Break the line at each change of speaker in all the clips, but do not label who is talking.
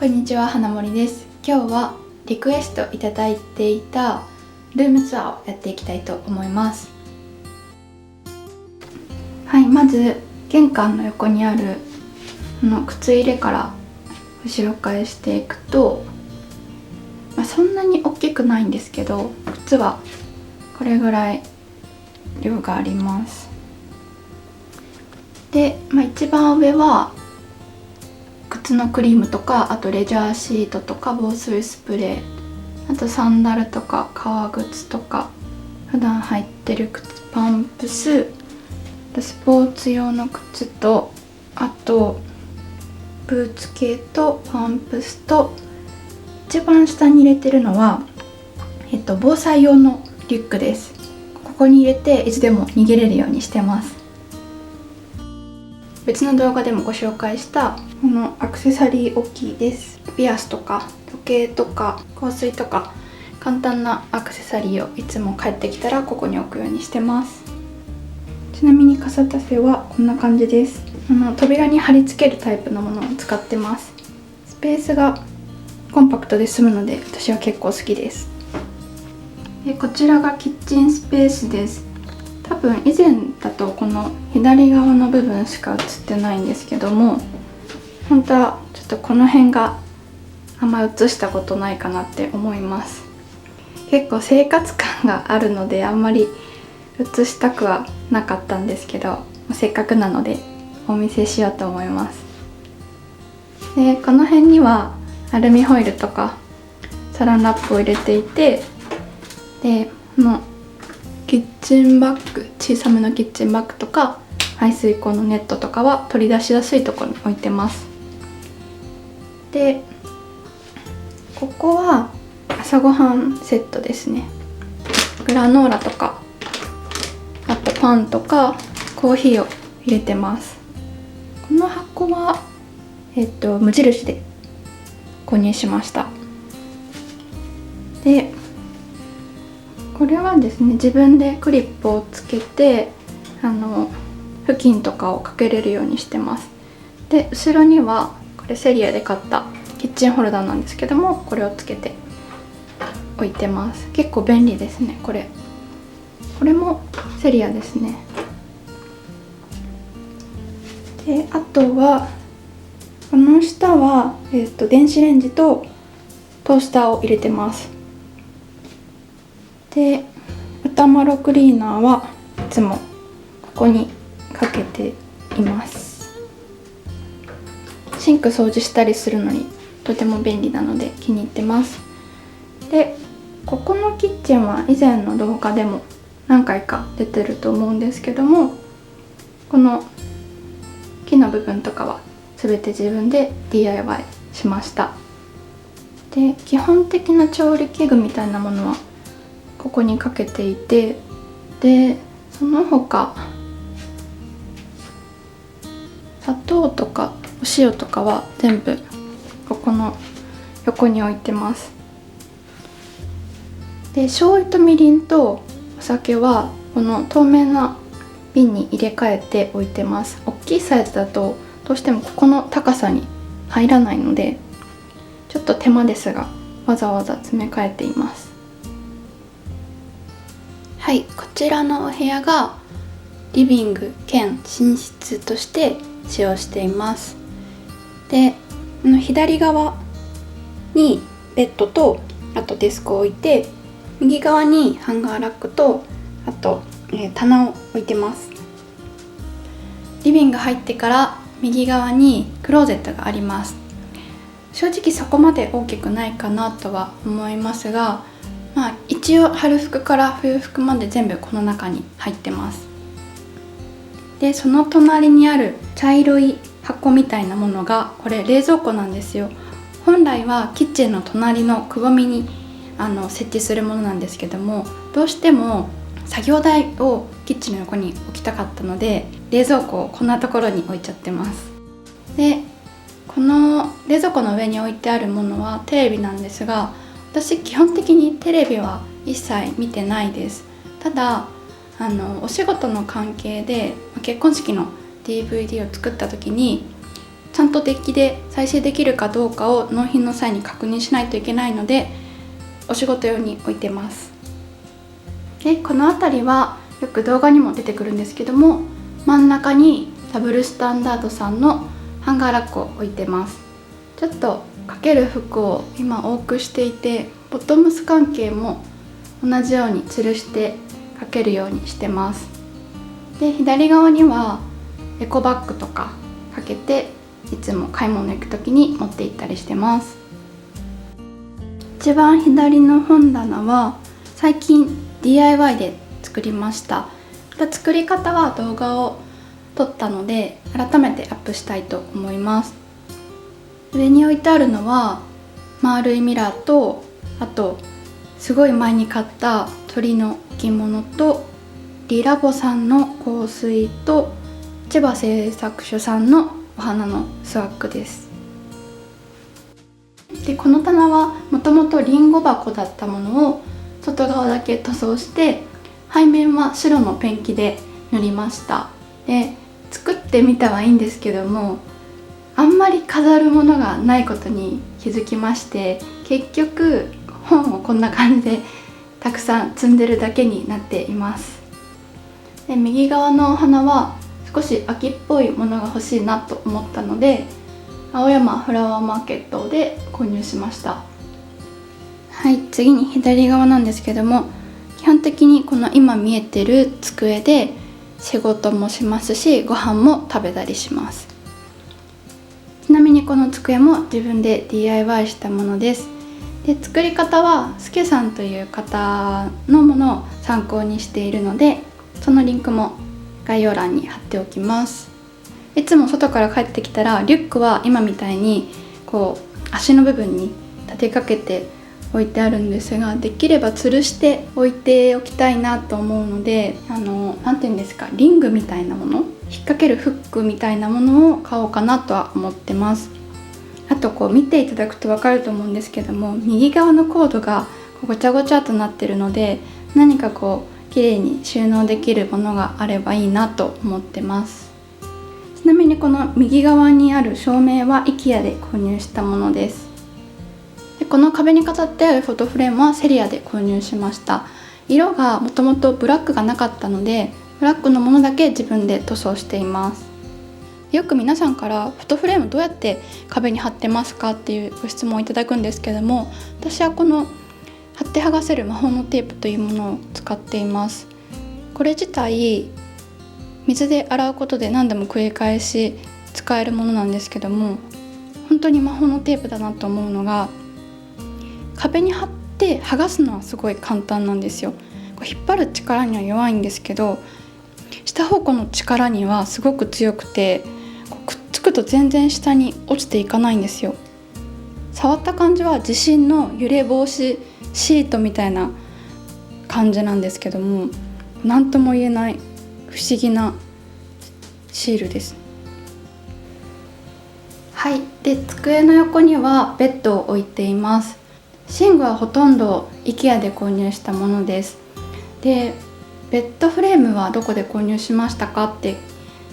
こんにちは、花森です。今日はリクエストいただいていたルームツアーをやっていきたいと思います。はい、まず玄関の横にある靴入れから後ろ返していくと、そんなに大きくないんですけど、靴はこれぐらい量があります。で、一番上は靴のクリームとか、あとレジャーシートとか防水スプレー、あとサンダルとか革靴とか普段履いてる靴、パンプス、スポーツ用の靴と、あとブーツ系とパンプスと、一番下に入れてるのは、防災用のリュックです。ここに入れていつでも逃げれるようにしてます。別の動画でもご紹介したこのアクセサリー置きです。ピアスとか時計とか香水とか簡単なアクセサリーをいつも帰ってきたらここに置くようにしてます。ちなみに傘立てはこんな感じです。扉に貼り付けるタイプのものを使ってます。スペースがコンパクトで済むので私は結構好きです。でこちらがキッチンスペースです。多分以前だとこの左側の部分しか映ってないんですけども、本当はちょっとこの辺があんま映したことないかなって思います。結構生活感があるのであんまり映したくはなかったんですけど、せっかくなのでお見せしようと思います。でこの辺にはアルミホイルとかサランラップを入れていて、でキッチンバッグ、小さめのキッチンバッグとか排水口のネットとかは取り出しやすいところに置いてます。でここは朝ごはんセットですね。グラノーラとか、あとパンとかコーヒーを入れてます。この箱は無印で購入しました。でこれはですね、自分でクリップをつけて布巾とかをかけれるようにしてます。で後ろにはこれセリアで買ったキッチンホルダーなんですけども、これをつけて置いてます。結構便利ですね。これもセリアですね。であとはこの下は、電子レンジとトースターを入れてます。で豚まろクリーナーはいつもここにかけています。シンク掃除したりするのにとても便利なので気に入ってます。でここのキッチンは以前の動画でも何回か出てると思うんですけども、この木の部分とかは全て自分で DIY しました。で基本的な調理器具みたいなものはここにかけていて、でその他砂糖とかお塩とかは全部ここの横に置いてます。で醤油とみりんとお酒はこの透明な瓶に入れ替えて置いてます。大きいサイズだとどうしてもここの高さに入らないのでちょっと手間ですがわざわざ詰め替えています。はい、こちらのお部屋がリビング兼寝室として使用しています。で左側にベッドとあとデスクを置いて、右側にハンガーラックとあと、棚を置いてます。リビング入ってから右側にクローゼットがあります。正直そこまで大きくないかなとは思いますが、一応春服から冬服まで全部この中に入ってます。でその隣にある茶色い箱みたいなものがこれ冷蔵庫なんですよ。本来はキッチンの隣のくぼみに設置するものなんですけども、どうしても作業台をキッチンの横に置きたかったので冷蔵庫をこんなところに置いちゃってます。でこの冷蔵庫の上に置いてあるものはテレビなんですが、私基本的にテレビは一切見てないです。ただお仕事の関係で結婚式の DVD を作った時にちゃんとデッキで再生できるかどうかを納品の際に確認しないといけないので、お仕事用に置いてます。でこの辺りはよく動画にも出てくるんですけども、真ん中にダブルスタンダードさんのハンガーラックを置いてます。ちょっとかける服を今多くしていて、ボトムス関係も同じように吊るしてかけるようにしてます。で左側にはエコバッグとかかけて、いつも買い物行く時に持って行ったりしてます。一番左の本棚は最近 DIY で作りました。作り方は動画を撮ったので改めてアップしたいと思います。上に置いてあるのは丸いミラーと、あとすごい前に買った鳥の置物と、リラボさんの香水と、千葉製作所さんのお花のスワッグです。でこの棚はもともとリンゴ箱だったものを外側だけ塗装して、背面は白のペンキで塗りました。で作ってみたはいいんですけども、あんまり飾るものがないことに気づきまして、結局本をこんな感じでたくさん積んでるだけになっています。で右側のお花は少し秋っぽいものが欲しいなと思ったので、青山フラワーマーケットで購入しました。はい、次に左側なんですけども、基本的にこの今見えてる机で仕事もしますし、ご飯も食べたりします。ちなみにこの机も自分で DIY したものです。で作り方はスケさんという方のものを参考にしているので、そのリンクも概要欄に貼っておきます。いつも外から帰ってきたらリュックは今みたいにこう足の部分に立てかけて置いてあるんですが、できれば吊るして置いておきたいなと思うので、なんていうんですか、リングみたいなもの、引っ掛けるフックみたいなものを買おうかなとは思ってます。あとこう見ていただくと分かると思うんですけども、右側のコードがごちゃごちゃとなってるので、何かこう綺麗に収納できるものがあればいいなと思ってます。ちなみにこの右側にある照明は IKEA で購入したものです。でこの壁に飾ってあるフォトフレームはセリアで購入しました。色がもともとブラックがなかったので、ブラックのものだけ自分で塗装しています。よく皆さんからフォトフレームどうやって壁に貼ってますかっていうご質問をいただくんですけども、私はこの貼って剥がせる魔法のテープというものを使っています。これ自体水で洗うことで何度も繰り返し使えるものなんですけども、本当に魔法のテープだなと思うのが、壁に貼って剥がすのはすごい簡単なんですよ。こう引っ張る力には弱いんですけど、下方向の力にはすごく強くて、こうくっつくと全然下に落ちていかないんですよ。触った感じは地震の揺れ防止シートみたいな感じなんですけども、何とも言えない不思議なシールです。はい、で机の横にはベッドを置いています。寝具はほとんど IKEA で購入したものです。でベッドフレームはどこで購入しましたかって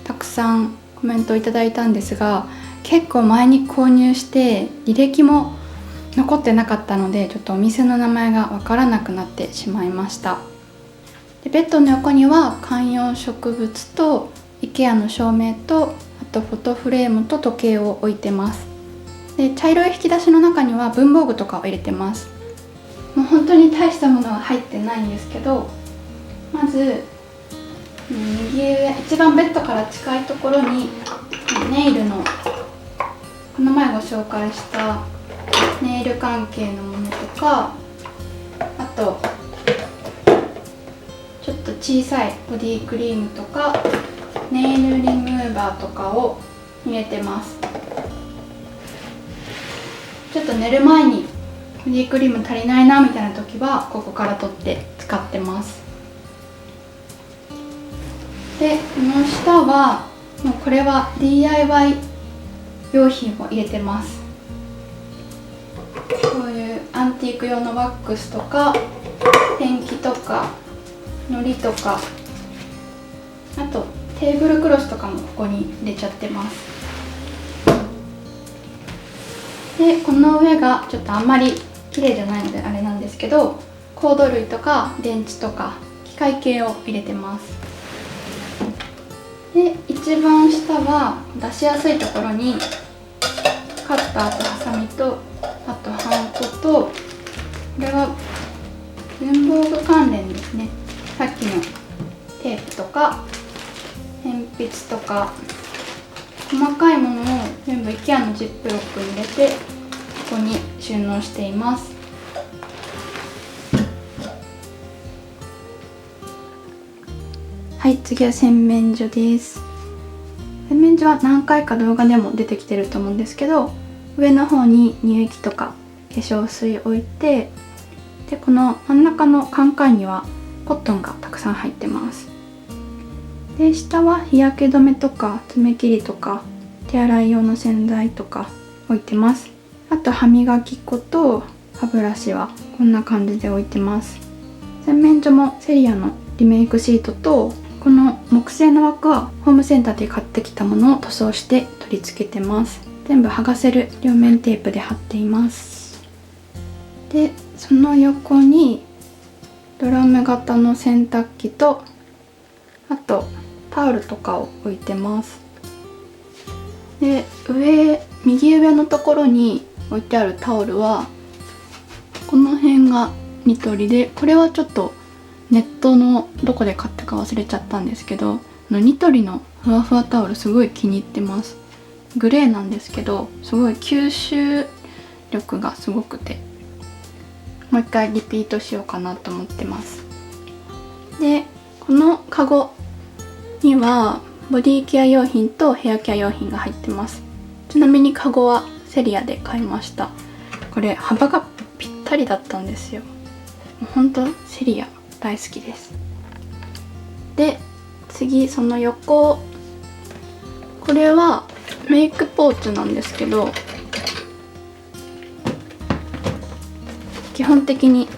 たくさんコメントをいただいたんですが、結構前に購入して履歴も残ってなかったので、ちょっとお店の名前がわからなくなってしまいました。でベッドの横には観葉植物と IKEA の照明と、あとフォトフレームと時計を置いてます。で茶色い引き出しの中には文房具とかを入れてます。もう本当に大したものは入ってないんですけど、まず右上一番ベッドから近いところにネイルのこの前ご紹介したネイル関係のものとか、あとちょっと小さいボディクリームとかネイルリムーバーとかを入れてます。ちょっと寝る前にボディクリーム足りないなみたいな時はここから取って使ってます。でこの下はもうこれは DIY 用品を入れてます。こういうアンティーク用のワックスとかペンキとか糊とか、あとテーブルクロスとかもここに入れちゃってます。でこの上がちょっとあんまり綺麗じゃないのであれなんですけど、コード類とか電池とか機械系を入れてます。で一番下は出しやすいところにカッターとハサミと、あとハンコと、これは文房具関連ですね。さっきのテープとか鉛筆とか細かいものを全部 IKEA のジップロックに入れてここに収納しています。はい、次は洗面所です。洗面所は何回か動画でも出てきてると思うんですけど、上の方に乳液とか化粧水置いて、でこの真ん中のカンカンにはコットンがたくさん入ってます。で下は日焼け止めとか爪切りとか手洗い用の洗剤とか置いてます。あと歯磨き粉と歯ブラシはこんな感じで置いてます。洗面所もセリアのリメイクシートと、この木製の枠はホームセンターで買ってきたものを塗装して取り付けてます。全部剥がせる両面テープで貼っています。でその横にドラム型の洗濯機と、あとタオルとかを置いてます。で右上のところに置いてあるタオルはこの辺がニトリで、これはちょっとネットのどこで買ったか忘れちゃったんですけど、ニトリのふわふわタオルすごい気に入ってます。グレーなんですけどすごい吸収力がすごくて、もう一回リピートしようかなと思ってます。でこのカゴにはボディケア用品とヘアケア用品が入ってます。ちなみにカゴはセリアで買いました。これ幅がぴったりだったんですよ。ほんとセリア大好きです。で次その横、これはメイクポーチなんですけど、基本的に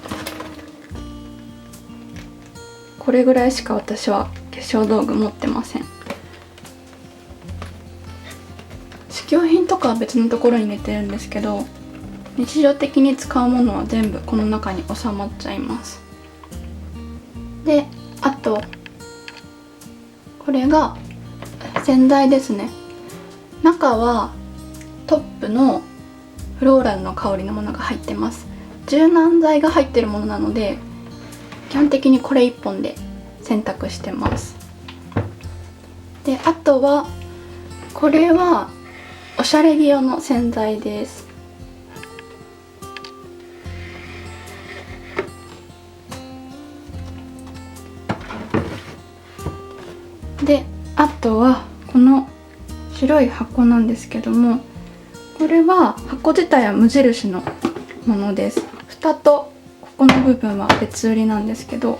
これぐらいしか私は化粧道具持ってません。試供品とかは別のところに入れてるんですけど、日常的に使うものは全部この中に収まっちゃいます。であとこれが洗剤ですね。中はトップのフローラルの香りのものが入ってます。柔軟剤が入ってるものなので基本的にこれ1本で洗濯してます。であとはこれはおしゃれ着用の洗剤です。であとはこの白い箱なんですけども、これは箱自体は無印のものです。蓋とここの部分は別売りなんですけど、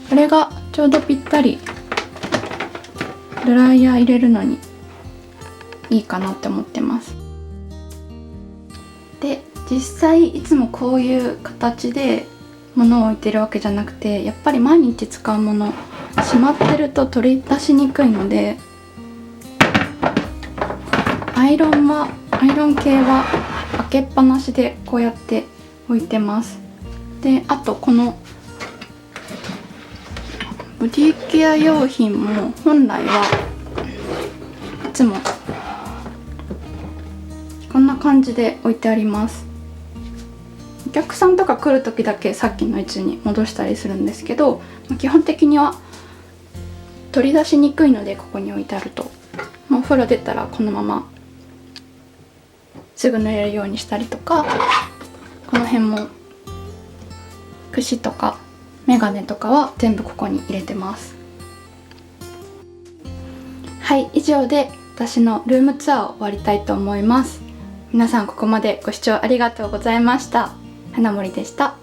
これがちょうどぴったりドライヤー入れるのにいいかなって思ってます。で実際いつもこういう形で物を置いてるわけじゃなくて、やっぱり毎日使うものしまってると取り出しにくいので、アイロン系は開けっぱなしでこうやって置いてます。であとこのボディケア用品も本来はいつもこんな感じで置いてあります。お客さんとか来る時だけさっきの位置に戻したりするんですけど、基本的には取り出しにくいのでここに置いてあると、もうお風呂出たらこのまますぐ塗れるようにしたりとか、この辺も櫛とかメガネとかは全部ここに入れてます。はい、以上で私のルームツアーを終わりたいと思います。皆さんここまでご視聴ありがとうございました。花森でした。